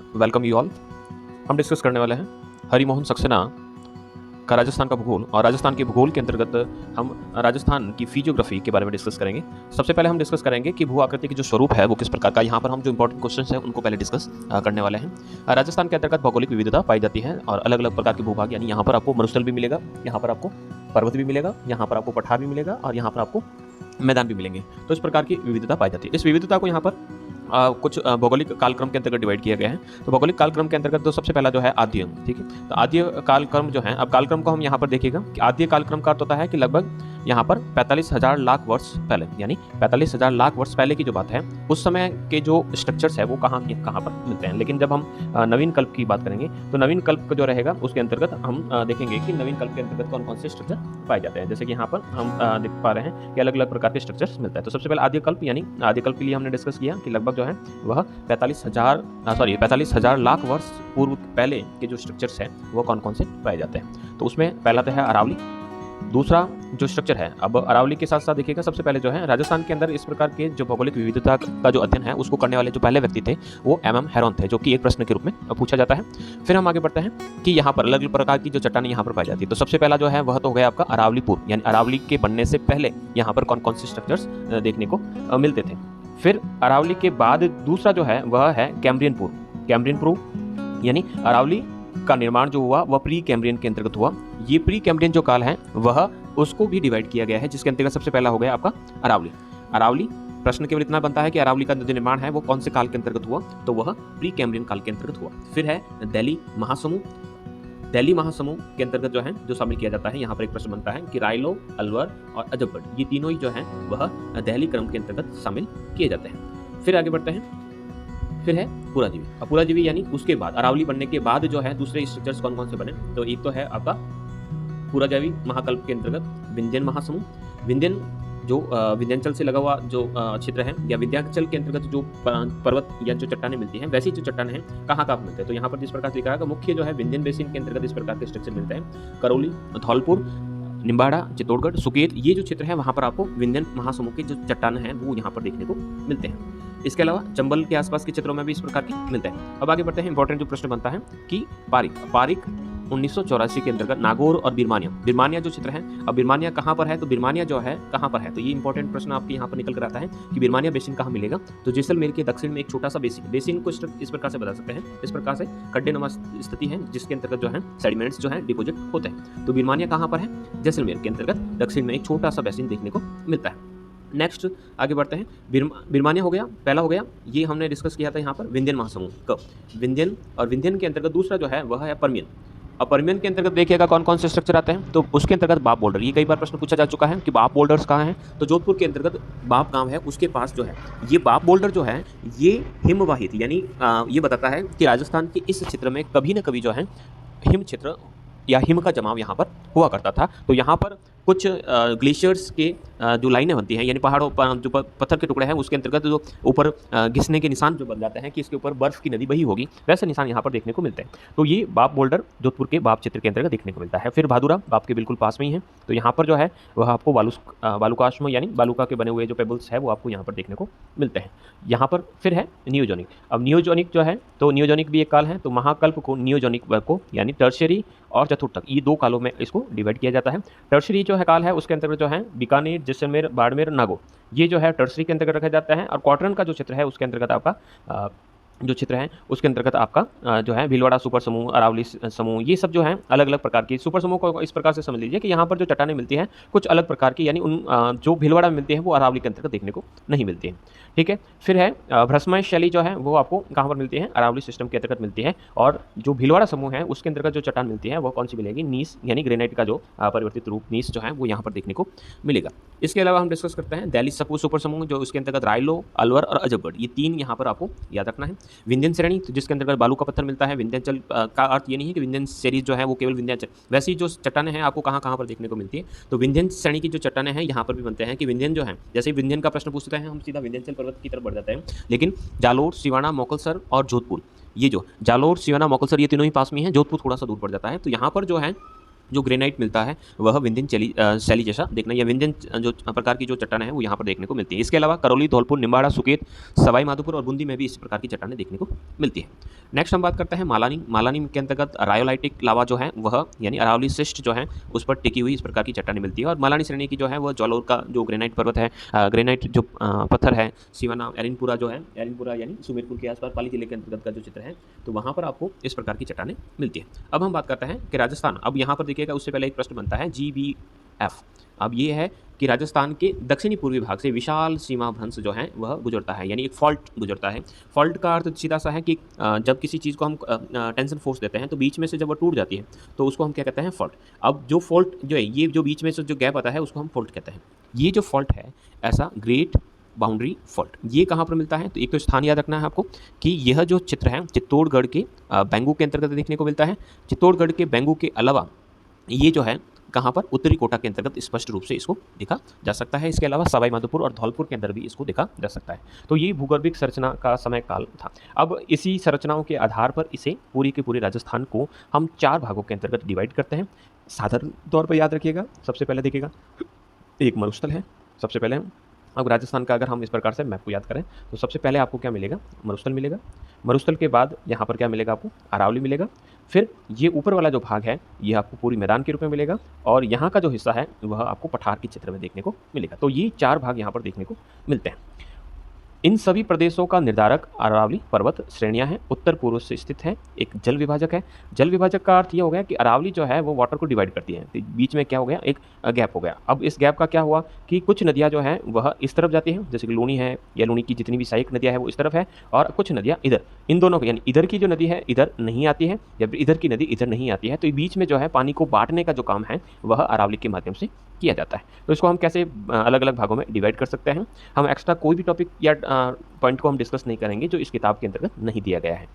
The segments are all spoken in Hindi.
Welcome you all. हम डिस्कस करने वाले हैं हरिमोहन सक्सेना का राजस्थान का भूगोल, और राजस्थान के भूगोल के अंतर्गत हम राजस्थान की फिजियोग्राफी के बारे में डिस्कस करेंगे। सबसे पहले हम डिस्कस करेंगे कि भू आकृति की जो स्वरूप है वो किस प्रकार का। यहाँ पर हम जो इंपॉर्टेंट क्वेश्चंस हैं उनको पहले डिस्कस करने वाले हैं। राजस्थान के अंतर्गत भौगोलिक विविधता पाई जाती है और अलग अलग प्रकार के भूभाग, यानी यहाँ पर आपको मरुस्थल भी मिलेगा, यहाँ पर आपको पर्वत भी मिलेगा, यहाँ पर आपको पठार भी मिलेगा और यहाँ पर आपको मैदान भी मिलेंगे। तो इस प्रकार की विविधता पाई जाती है। इस विविधता को यहाँ पर कुछ भौगोलिक कालक्रम के अंतर्गत डिवाइड किया गया है। तो भौगोलिक कालक्रम के अंतर्गत तो सबसे पहला जो है आद्य, ठीक है। तो आद्य कालक्रम जो है, अब कालक्रम को हम यहाँ पर देखिएगा कि आद्य कालक्रम का अर्थ होता है कि लगभग यहाँ पर 45,000 लाख वर्ष पहले, यानी 45,000 लाख वर्ष पहले की जो बात है, उस समय के जो स्ट्रक्चर्स है वो कहाँ पर मिलते हैं। लेकिन जब हम नवीन कल्प की बात करेंगे तो नवीन कल्प जो रहेगा उसके अंतर्गत हम देखेंगे कि नवीन कल्प के अंतर्गत कौन कौन से स्ट्रक्चर पाए जाते हैं। जैसे कि यहाँ पर हम देख पा रहे हैं कि अलग अलग प्रकार के स्ट्रक्चर्स मिलता है। तो सबसे पहले आद्य कल्प, यानी आद्य कल्प के लिए हमने डिस्कस किया कि लगभग जो है वह 45,000 लाख वर्ष पूर्व पहले के जो स्ट्रक्चर्स हैं वो कौन कौन से पाए जाते हैं। तो उसमें पहला तो है अरावली। दूसरा जो स्ट्रक्चर है, अब अरावली के साथ साथ देखिएगा सबसे पहले जो है राजस्थान के अंदर इस प्रकार के जो भौगोलिक विविधता का जो अध्ययन है उसको करने वाले जो पहले व्यक्ति थे वो MM हेरोन थे, जो कि एक प्रश्न के रूप में पूछा जाता है। फिर हम आगे बढ़ते हैं कि यहाँ पर अलग अलग प्रकार की जो चट्टानें यहाँ पर पाई जाती है। तो सबसे पहला जो है वह तो हो गया आपका अरावली पूर्व, यानी अरावली के बनने से पहले यहाँ पर कौन कौन से स्ट्रक्चर्स देखने को मिलते थे। फिर अरावली के बाद दूसरा जो है वह है कैम्ब्रियन पूर्व। कैम्ब्रियन पूर्व यानी अरावली का निर्माण जो हुआ वह प्री कैम्ब्रियन के अंतर्गत हुआ। ये प्री कैम्ब्रियन जो काल है वह उसको भी डिवाइड किया गया है, जिसके अंतर्गत सबसे पहला हो गया आपका अरावली। अरावली प्रश्न केवल इतना बनता है कि अरावली का जो निर्माण है वो कौन से काल के अंतर्गत हुआ, तो वह प्री कैम्ब्रियन काल के अंतर्गत हुआ। फिर है दिल्ली महासमूह। दिल्ली महासमूह के अंतर्गत जो है जो शामिल किया जाता है, यहाँ पर एक प्रश्न बनता है कि रायलो, अलवर और अजबगढ़, ये तीनों ही जो है वह दिल्ली क्रम के अंतर्गत शामिल किए जाते हैं। फिर आगे बढ़ते हैं, फिर है पुराजीवी। अब पुराजीवी यानी उसके बाद अरावली बनने के बाद जो है दूसरे स्ट्रक्चर्स कौन कौन से बने, तो एक तो है आपका पुराजीवी महाकल्प के अंतर्गत विंध्यन महासमूह। विंध्यन जो विंध्याचल से लगा हुआ जो क्षेत्र है, या विंध्याचल के अंतर्गत जो पर्वत या जो चट्टानें मिलती हैं, वैसी जो चट्टानें हैं कहाँ मिलते हैं, तो यहाँ पर जिस प्रकार से लिखा है मुख्य जो है विंध्यन बेसिन के अंतर्गत इस प्रकार के स्ट्रक्चर मिलते हैं। करौली, धौलपुर, निम्बाड़ा, चित्तौड़गढ़, सुकेत, ये जो क्षेत्र है वहाँ पर आपको विंध्यन महासमूह के जो चट्टान हैं वो यहाँ पर देखने को मिलते हैं। इसके अलावा चंबल के आसपास के क्षेत्रों में भी इस प्रकार के मिलते हैं। अब आगे बढ़ते हैं, इंपॉर्टेंट जो प्रश्न बनता है कि पारिक 1984 के अंतर्गत नागौर और बिरमानिया जो क्षेत्र है, अब बिरमानिया कहाँ पर है, तो बिरमानिया जो है कहाँ पर है, तो ये इंपॉर्टेंट प्रश्न आपके यहाँ पर निकल कर आता है कि बिरमानिया बेसिन कहाँ मिलेगा, तो जैसलमेर के दक्षिण में एक छोटा सा बेसिन को इस प्रकार से बता सकते हैं। इस प्रकार से खड्डेनुमा स्थिति है जिसके अंतर्गत जो है सेडिमेंट्स जो है डिपोजिट होते हैं। तो बिरमानिया कहाँ पर है, जैसलमेर के अंतर्गत दक्षिण में एक छोटा सा बेसिन देखने को मिलता है। नेक्स्ट आगे बढ़ते हैं, बिरमानिया हो गया, पहला हो गया, ये हमने डिस्कस किया था यहाँ पर विंध्यन महासमूह कब, विंध्यन, और विंध्यन के अंतर्गत दूसरा जो है वह है परमियन। अब परमियन के अंतर्गत देखिएगा कौन कौन से स्ट्रक्चर आते हैं, तो उसके अंतर्गत बाप बोल्डर, ये कई बार प्रश्न पूछा जा चुका है कि बाप बोल्डर्स कहाँ हैं, तो जोधपुर के अंतर्गत बाप गांव है, उसके पास जो है ये बाप बोल्डर जो है ये हिमवाहित, यानी ये बताता है कि राजस्थान के इस क्षेत्र में कभी न कभी जो है हिम क्षेत्र या हिम का जमाव यहाँ पर हुआ करता था। तो यहाँ पर कुछ ग्लेशियर्स के जो लाइनें बनती हैं, यानी पहाड़ों पर जो पत्थर के टुकड़े हैं उसके अंतर्गत जो ऊपर घिसने के निशान जो बन जाते हैं कि इसके ऊपर बर्फ़ की नदी बही होगी, वैसे निशान यहाँ पर देखने को मिलते हैं। तो ये बाप बोल्डर जोधपुर के बाप क्षेत्र के अंतर्गत देखने को मिलता है। फिर भादुरा बाप के बिल्कुल पास में ही है, तो यहाँ पर जो है वह आपको बालुकाश्म यानी बालुका के बने हुए जो पेबल्स है वो आपको यहाँ पर देखने को मिलते हैं। यहाँ पर फिर है नियोजोनिक। अब नियोजोनिक जो है, तो नियोजोनिक भी एक काल है, तो महाकल्प को नियोजोनिक को यानी टर्शियरी और चतुर्थक, ये दो कालों में इसको डिवाइड किया जाता है। टर्शरी जो है काल है उसके अंतर्गत जो है बीकानेर, जैसलमेर, बाड़मेर, नागौर, ये जो है टर्शरी के अंतर्गत रखा जाता है। और क्वार्टरन का जो क्षेत्र है उसके अंतर्गत आपका जो क्षेत्र है उसके अंतर्गत आपका जो है भीलवाड़ा सुपर समूह, अरावली समूह, ये सब जो है अलग अलग प्रकार की सुपर समूह को इस प्रकार से समझ लीजिए कि यहाँ पर जो चट्टानें मिलती हैं कुछ अलग प्रकार की, यानी उन जो भीलवाड़ा में मिलती हैं वो अरावली के अंतर्गत देखने को नहीं मिलती हैं। ठीक है, फिर है भ्रष्मय शैली जो है वो आपको कहाँ पर मिलती है, अरावली सिस्टम के अंतर्गत मिलती है। और जो भीलवाड़ा समूह है उसके अंतर्गत जो चट्टान मिलती है वो कौन सी मिलेगी, नीस, यानी ग्रेनाइट का जो परिवर्तित रूप नीस जो है वो यहाँ पर देखने को मिलेगा। इसके अलावा हम डिस्कस करते हैं दिल्ली सुपर समूह, जो उसके अंतर्गत रायलो, अलवर और अजबगढ़, ये तीन यहाँ पर आपको याद रखना है। विंध्यन श्रेणी, तो जिसके अंतर्गत बालू का पत्थर मिलता है। विंध्याचल का अर्थ ये नहीं है कि विंध्यन सीरीज जो है वो केवल विंध्याचल, वैसी जो चट्टानें हैं आपको कहाँ पर देखने को मिलती है, तो विंध्यन श्रेणी की जो चट्टानें हैं यहाँ पर भी बनते हैं कि विंध्यन जो है, जैसे विंध्यन का प्रश्न पूछते हैं हम सीधा विंध्याचल पर्वत की तरफ बढ़ जाते हैं, लेकिन जालोर, सिवाना, मोकलसर और जोधपुर, ये जो जालोर, सिवाना, मोकलसर ये तीनों ही पास में हैं, जोधपुर थोड़ा सा दूर पड़ जाता है। तो यहाँ पर जो है जो ग्रेनाइट मिलता है वह विंध्यन शैली जैसा देखना, या विंध्यन जो प्रकार की जो चट्टानें हैं वो यहाँ पर देखने को मिलती है। इसके अलावा करौली, धौलपुर, निम्बाड़ा, सुकेत, सवाई माधोपुर और बूंदी में भी इस प्रकार की चट्टानें देखने को मिलती है। नेक्स्ट हम बात करते हैं मालानी। मालानी के अंतर्गत रायोलाइटिक लावा जो है वह यानी अरावली शिस्ट जो है उस पर टिकी हुई इस प्रकार की चट्टानें मिलती है। और मालानी श्रेणी की जो है वह जौलोर का जो ग्रेनाइट पर्वत है, ग्रेनाइट जो पत्थर है, सिवाना एरिनपुरा जो है, एरिनपुरा यानी सुमेरपुर के आसपास पाली जिले के अंतर्गत का जो चित्र है, तो वहाँ पर आपको इस प्रकार की चट्टानें मिलती है। अब हम बात करते हैं कि राजस्थान, अब यहाँ पर देखिएगा उससे पहले एक प्रश्न बनता है GBF। अब ये है कि राजस्थान के दक्षिणी पूर्वी भाग से विशाल सीमा भ्रंश जो है वह गुजरता है, यानी एक फॉल्ट गुजरता है। फॉल्ट का अर्थ सीधा सा है कि जब किसी चीज़ को हम टेंशन फोर्स देते हैं तो बीच में से जब वो टूट जाती है तो उसको हम क्या कहते हैं, फॉल्ट। अब जो फॉल्ट जो है, ये जो बीच में से जो गैप आता है उसको हम फॉल्ट कहते हैं। ये जो फॉल्ट है ऐसा ग्रेट बाउंड्री फॉल्ट, ये कहाँ पर मिलता है, तो एक तो स्थान याद रखना है आपको कि यह जो चित्र है चित्तौड़गढ़ के बेंगू के अंतर्गत देखने को मिलता है। चित्तौड़गढ़ के बेंगू के अलावा ये जो है कहाँ पर, उत्तरी कोटा के अंतर्गत स्पष्ट रूप से इसको देखा जा सकता है। इसके अलावा सवाई माधोपुर और धौलपुर के अंदर भी इसको देखा जा सकता है। तो ये भूगर्भिक संरचना का समय काल था। अब इसी संरचनाओं के आधार पर इसे पूरी के पूरे राजस्थान को हम 4 भागों के अंतर्गत डिवाइड करते हैं। साधारण तौर पर याद रखिएगा, सबसे पहले देखिएगा एक मरुस्थल है सबसे पहले। अब राजस्थान का अगर हम इस प्रकार से मैप को याद करें तो सबसे पहले आपको क्या मिलेगा, मरुस्थल मिलेगा। मरुस्थल के बाद यहाँ पर क्या मिलेगा आपको, अरावली मिलेगा। फिर ये ऊपर वाला जो भाग है ये आपको पूरी मैदान के रूप में मिलेगा, और यहाँ का जो हिस्सा है वह आपको पठार के चित्र में देखने को मिलेगा। तो ये 4 भाग यहाँ पर देखने को मिलते हैं। इन सभी प्रदेशों का निर्धारक अरावली पर्वत श्रेणियां हैं, उत्तर पूर्व से स्थित है, एक जल विभाजक है। जल विभाजक का अर्थ ये हो गया कि अरावली जो है वो वाटर को डिवाइड करती है, तो बीच में क्या हो गया, एक गैप हो गया। अब इस गैप का क्या हुआ कि कुछ नदियां जो हैं वह इस तरफ जाती हैं, जैसे कि लूनी है, या लूनी की जितनी भी सहायक नदियां हैं वो इस तरफ है, और कुछ नदियां इधर, इन दोनों को यानी इधर की जो नदी है इधर नहीं आती है, या फिर इधर की नदी इधर नहीं आती है। तो बीच में जो है पानी को बांटने का जो काम है वह अरावली के माध्यम से किया जाता है। तो इसको हम कैसे अलग अलग भागों में डिवाइड कर सकते हैं। हम एक्स्ट्रा कोई भी टॉपिक या पॉइंट को हम डिस्कस नहीं करेंगे जो इस किताब के अंतर्गत नहीं दिया गया है।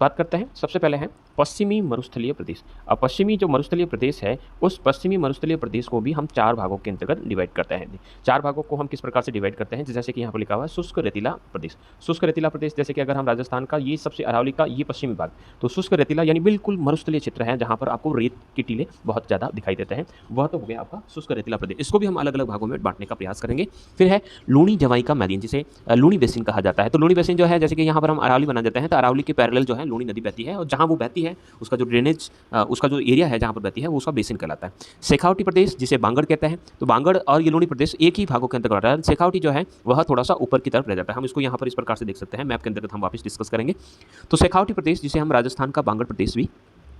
बात करते हैं, सबसे पहले है पश्चिमी मरुस्थलीय प्रदेश। अब पश्चिमी जो मरुस्थलीय प्रदेश है उस पश्चिमी मरुस्थलीय प्रदेश को भी हम 4 भागों के अंतर्गत डिवाइड करते हैं। 4 भागों को हम किस प्रकार से डिवाइड करते हैं, जैसे कि यहाँ पर लिखा हुआ है शुष्क रेतीला प्रदेश। शुष्क रेतीला प्रदेश, जैसे कि अगर हम राजस्थान का ये सबसे अरावली का ये पश्चिमी भाग, तो शुष्क रेतीला यानी बिल्कुल मरुस्थलीय क्षेत्र है जहाँ पर आपको रेत के टीले बहुत ज़्यादा दिखाई देते हैं, वह तो हो गया आपका शुष्क रेतीला प्रदेश। इसको भी हम अलग अलग भागों में बांटने का प्रयास करेंगे। फिर है लूनी जवाई का मैदान, जिसे लूनी बेसिन कहा जाता है। तो लूनी बेसिन जो है, जैसे कि यहाँ पर हम अरावली बना देते हैं तो अरावली के पैरेलल जो है लूनी नदी बहती है, और जहाँ वो बहती है उसका जो ड्रेनेज, उसका जो एरिया है जहाँ पर बहती है वो उसका बेसिन कहलाता है। शेखावटी प्रदेश, जिसे बांगड़ कहते हैं, तो बांगड़ और ये लूनी प्रदेश एक ही भागों के अंतर्गत आता है। शेखावटी जो है वह थोड़ा सा ऊपर की तरफ रह जाता है। हम इसको यहाँ पर इस प्रकार से देख सकते हैं, मैप के अंतर्गत हम वापस डिस्कस करेंगे। तो शेखावटी प्रदेश, जिसे हम राजस्थान का बांगड़ प्रदेश भी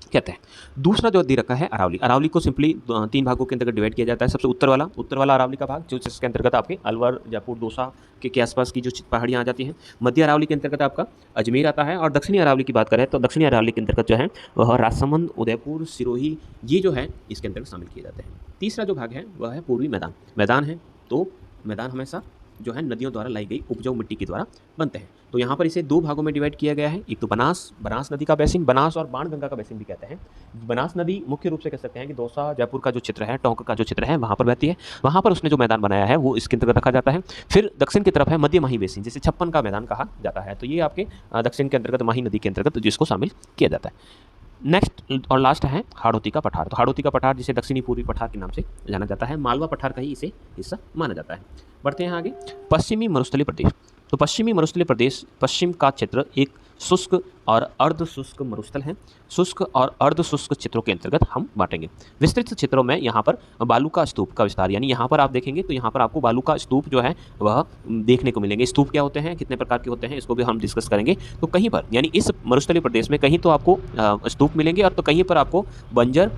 कहते हैं। दूसरा जो दे रखा है अरावली, अरावली को सिंपली 3 भागों के अंतर्गत डिवाइड किया जाता है। सबसे उत्तर वाला अरावली का भाग, जो जिसके अंतर्गत आपके अलवर, जयपुर, दौसा के आसपास की जो पहाड़ियाँ आ जाती हैं। मध्य अरावली के अंतर्गत आपका अजमेर आता है, और दक्षिणी अरावली की बात करें तो दक्षिणी अरावली के अंतर्गत जो है वह राजसमंद, उदयपुर, सिरोही, ये जो है इसके अंतर्गत शामिल किए जाते हैं। तीसरा जो भाग है वह है पूर्वी मैदान है। तो मैदान हमेशा जो है नदियों द्वारा लाई गई उपजाऊ मिट्टी के द्वारा बनते हैं। तो यहाँ पर इसे 2 भागों में डिवाइड किया गया है। एक तो बनास नदी का बेसिन, बनास और बाणगंगा का बेसिन भी कहते हैं। बनास नदी मुख्य रूप से कह सकते हैं कि दौसा, जयपुर का जो चित्र है, टोंक का जो चित्र है, वहाँ पर बहती है। वहाँ पर उसने जो मैदान बनाया है वो इसके अंतर्गत रखा जाता है। फिर दक्षिण की तरफ है मध्य माही बेसिन, जिसे 56 का मैदान कहा जाता है। तो ये आपके दक्षिण के अंतर्गत माही नदी के अंतर्गत जिसको शामिल किया जाता है। नेक्स्ट और लास्ट है हाड़ौती का पठार। तो हाड़ौती का पठार, जिसे दक्षिणी पूर्वी पठार के नाम से जाना जाता है, मालवा पठार का ही इसे हिस्सा माना जाता है। बढ़ते हैं आगे, पश्चिमी मरुस्थलीय प्रदेश। तो पश्चिमी मरुस्थलीय प्रदेश, पश्चिम का क्षेत्र एक शुष्क और अर्ध शुष्क मरुस्थल है। शुष्क और अर्ध शुष्क क्षेत्रों के अंतर्गत हम बांटेंगे। विस्तृत क्षेत्रों में यहाँ पर बालू का स्तूप का विस्तार, यानी यहाँ पर आप देखेंगे तो यहाँ पर आपको बालू का स्तूप जो है वह देखने को मिलेंगे। स्तूप क्या होते हैं, कितने प्रकार के होते हैं, इसको भी हम डिस्कस करेंगे। तो कहीं पर यानी इस मरुस्थलीय प्रदेश में कहीं तो आपको स्तूप मिलेंगे, और तो कहीं पर आपको बंजर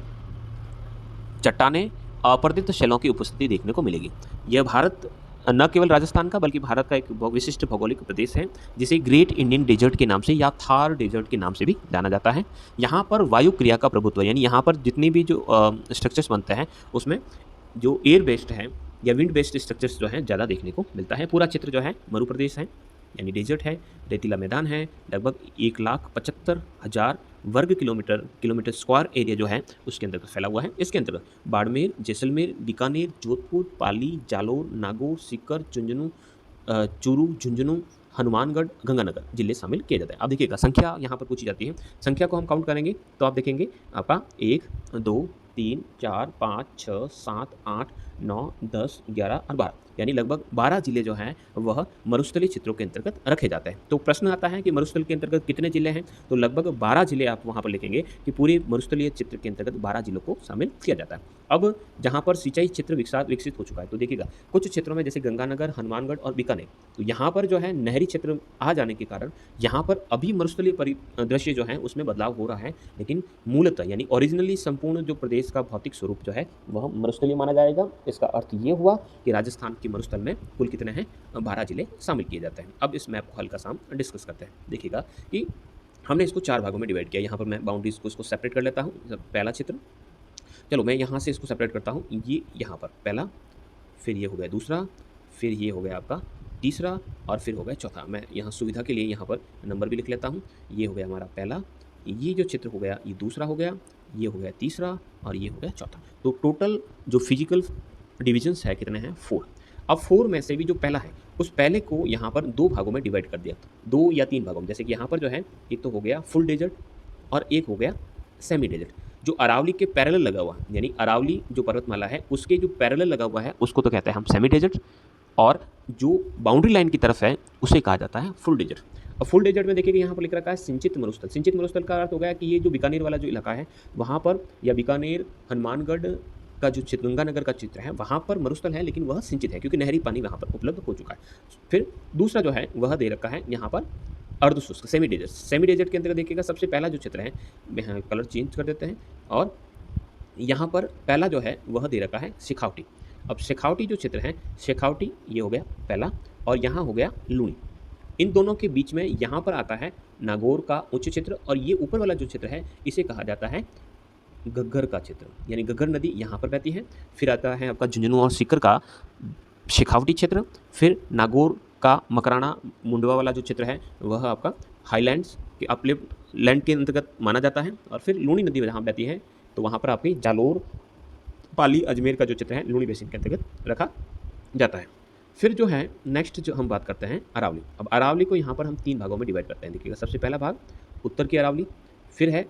चट्टानें, अपर्दित शैलों की उपस्थिति देखने को मिलेगी। यह भारत न केवल राजस्थान का बल्कि भारत का एक विशिष्ट भौगोलिक प्रदेश है, जिसे ग्रेट इंडियन डेजर्ट के नाम से या थार डेजर्ट के नाम से भी जाना जाता है। यहाँ पर वायु क्रिया का प्रभुत्व, यानी यहाँ पर जितनी भी जो स्ट्रक्चर्स बनते हैं उसमें जो एयर बेस्ड है या विंड बेस्ड स्ट्रक्चर्स जो है ज़्यादा देखने को मिलता है। पूरा चित्र जो है मरु प्रदेश है, यानी डेजर्ट है, रेतीला मैदान है। लगभग 1,75,000 वर्ग किलोमीटर स्क्वायर एरिया जो है उसके अंतर्गत फैला हुआ है। इसके अंतर्गत बाड़मेर, जैसलमेर, बीकानेर, जोधपुर, पाली, जालोर, नागौर, सीकर, चूरू, झुंझुनू, हनुमानगढ़, गंगानगर जिले शामिल किए जाते हैं। अब देखिएगा संख्या यहाँ पर पूछी जाती है। संख्या को हम काउंट करेंगे तो आप देखेंगे आपका 1, 2, 3, 4, 5, 6, 7, 8, 9, 10, 11 और 12, यानी लगभग 12 जिले जो हैं वह मरुस्थलीय क्षेत्रों के अंतर्गत रखे जाते हैं। तो प्रश्न आता है कि मरुस्थल के अंतर्गत कितने जिले हैं, तो लगभग 12 जिले आप वहाँ पर लिखेंगे कि पूरे मरुस्थलीय क्षेत्र के अंतर्गत 12 जिलों को शामिल किया जाता है। अब जहाँ पर सिंचाई क्षेत्र विकसित हो चुका है, तो देखिएगा कुछ क्षेत्रों में जैसे गंगानगर, हनुमानगढ़ और बीकानेर, तो यहाँ पर जो है नहरी क्षेत्र आ जाने के कारण यहाँ पर अभी मरुस्थलीय परिदृश्य जो है उसमें बदलाव हो रहा है, लेकिन मूलतः यानी ओरिजिनली संपूर्ण जो प्रदेश का भौतिक स्वरूप जो है वह मरुस्थलीय माना जाएगा। इसका अर्थ ये हुआ कि राजस्थान की मरुस्थल में कुल कितने हैं, 12 जिले शामिल किए जाते हैं। अब इस मैप को हल्का सा डिस्कस करते हैं। देखिएगा कि हमने इसको 4 भागों में डिवाइड किया। यहाँ पर मैं बाउंड्रीज को इसको सेपरेट कर लेता हूँ। पहला चित्र, चलो मैं यहाँ से इसको सेपरेट करता हूँ। ये यहाँ पर पहला, फिर ये हो गया दूसरा, फिर ये हो गया आपका तीसरा और फिर हो गया चौथा। मैं यहाँ सुविधा के लिए यहाँ पर नंबर भी लिख लेता हूँ। ये हो गया हमारा पहला, ये जो चित्र हो गया ये दूसरा हो गया, ये हो गया तीसरा और ये हो गया चौथा। तो टोटल जो फिजिकल डिविजन्स है कितने हैं, 4। अब 4 में से भी जो पहला है उस पहले को यहाँ पर 2 भागों में डिवाइड कर दिया, 2 या 3 भागों में। जैसे कि यहाँ पर जो है एक तो हो गया फुल डेजर्ट और एक हो गया सेमी डेजर्ट। जो अरावली के पैरेलल लगा हुआ है, यानी अरावली जो पर्वतमाला है उसके जो पैरेलल लगा हुआ है उसको तो कहते हैं हम सेमी डेजर्ट, और जो बाउंड्री लाइन की तरफ है उसे कहा जाता है फुल डेजर्ट। अब फुल डेजर्ट में देखिए कि यहाँ पर लिख रखा है सिंचित मरुस्थल। सिंचित मरुस्थल का अर्थ हो गया कि ये जो बीकानेर वाला जो इलाका है वहाँ पर, या बीकानेर हनुमानगढ़ का जो चित्र, गंगानगर का चित्र है वहाँ पर मरुस्थल है, लेकिन वह सिंचित है क्योंकि नहरी पानी वहाँ पर उपलब्ध हो चुका है। फिर दूसरा जो है वह दे रखा है यहाँ पर अर्धशुष्क सेमी डेजर्ट। सेमी डेजर्ट के अंदर देखिएगा सबसे पहला जो चित्र है, कलर चेंज कर देते हैं, और यहाँ पर पहला जो है वह दे रखा है शेखावटी। अब शेखावटी जो चित्र है, शेखावटी ये हो गया पहला, और यहाँ हो गया लूणी। इन दोनों के बीच में यहाँ पर आता है नागौर का उच्च क्षेत्र, और ये ऊपर वाला जो चित्र है इसे कहा जाता है घग्गर का चित्र, यानी घग्गर नदी यहाँ पर बहती है। फिर आता है आपका झुंझुनू और सीकर का शेखावटी क्षेत्र, फिर नागौर का मकराना मुंडवा वाला जो चित्र है वह आपका हाईलैंड्स के अपलिफ्ट लैंड के अंतर्गत माना जाता है, और फिर लूणी नदी जहाँ बहती है तो वहाँ पर आपकी जालोर, पाली, अजमेर का जो चित्र है लूणी बेसिन के अंतर्गत रखा जाता है। फिर जो है नेक्स्ट जो हम बात करते हैं अरावली। अब अरावली को यहाँ पर हम 3 भागों में डिवाइड करते हैं। देखिएगा सबसे पहला भाग उत्तर की अरावली, फिर है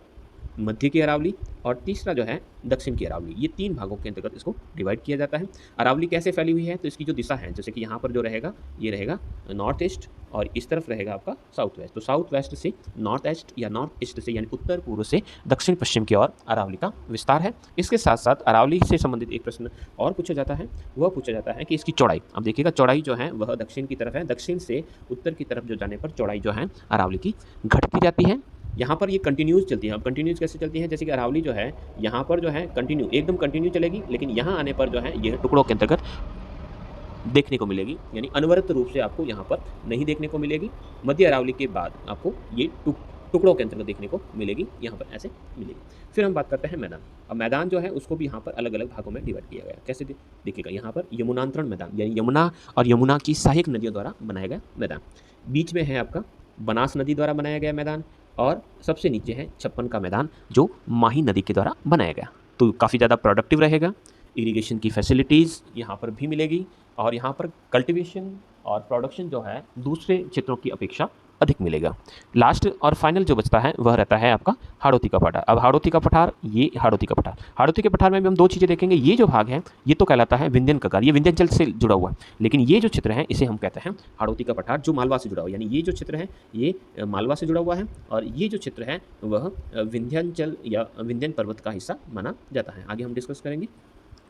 मध्य की अरावली, और तीसरा जो है दक्षिण की अरावली। ये 3 भागों के अंतर्गत इसको डिवाइड किया जाता है। अरावली कैसे फैली हुई है, तो इसकी जो दिशा है, जैसे कि यहाँ पर जो रहेगा ये रहेगा नॉर्थ ईस्ट, और इस तरफ रहेगा आपका साउथ वेस्ट। तो साउथ वेस्ट से नॉर्थ ईस्ट, या नॉर्थ ईस्ट से यानी उत्तर पूर्व से दक्षिण पश्चिम की ओर अरावली का विस्तार है। इसके साथ साथ अरावली से संबंधित एक प्रश्न और पूछा जाता है, वह पूछा जाता है कि इसकी चौड़ाई। अब देखिएगा चौड़ाई जो है वह दक्षिण की तरफ है, दक्षिण से उत्तर की तरफ जो जाने पर चौड़ाई जो है अरावली की घटती जाती है। यहाँ पर ये कंटिन्यूस चलती है। अब कंटिन्यूस कैसे चलती है, जैसे कि अरावली जो है यहाँ पर जो है कंटिन्यू एकदम कंटिन्यू चलेगी, लेकिन यहाँ आने पर जो है ये टुकड़ों के अंतर्गत देखने को मिलेगी, यानी अनवरत रूप से आपको यहाँ पर नहीं देखने को मिलेगी। मध्य अरावली के बाद आपको ये टुकड़ों के अंतर्गत देखने को मिलेगी, यहाँ पर ऐसे मिलेगी। फिर हम बात करते हैं मैदान। अब मैदान जो है उसको भी यहाँ पर अलग अलग भागों में डिवाइड किया गया। कैसे देखिएगा, यहाँ पर यमुनांतरण मैदान, यानी यमुना और यमुना की सहायक नदियों द्वारा बनाया गया मैदान। बीच में है आपका बनास नदी द्वारा बनाया गया मैदान, और सबसे नीचे है 56 का मैदान जो माही नदी के द्वारा बनाया गया। तो काफ़ी ज़्यादा प्रोडक्टिव रहेगा। इरिगेशन की फैसिलिटीज़ यहाँ पर भी मिलेगी, और यहाँ पर कल्टीवेशन और प्रोडक्शन जो है दूसरे क्षेत्रों की अपेक्षा अधिक मिलेगा। लास्ट और फाइनल जो बचता है वह रहता है आपका हाड़ौती का पठार। अब हाड़ौती का पठार, ये हाड़ौती का पठार, हाड़ौती के पठार में भी हम 2 चीज़ें देखेंगे। ये जो भाग है ये तो कहलाता है विंध्यन कगार, ये विंध्याचल से जुड़ा हुआ है, लेकिन ये जो चित्र है इसे हम कहते हैं हाड़ौती का पठार जो मालवा से जुड़ा हुआ है। यानी ये जो चित्र है ये मालवा से जुड़ा हुआ है, और ये जो चित्र है वह विंध्याचल या विंध्यन पर्वत का हिस्सा माना जाता है। आगे हम डिस्कस करेंगे।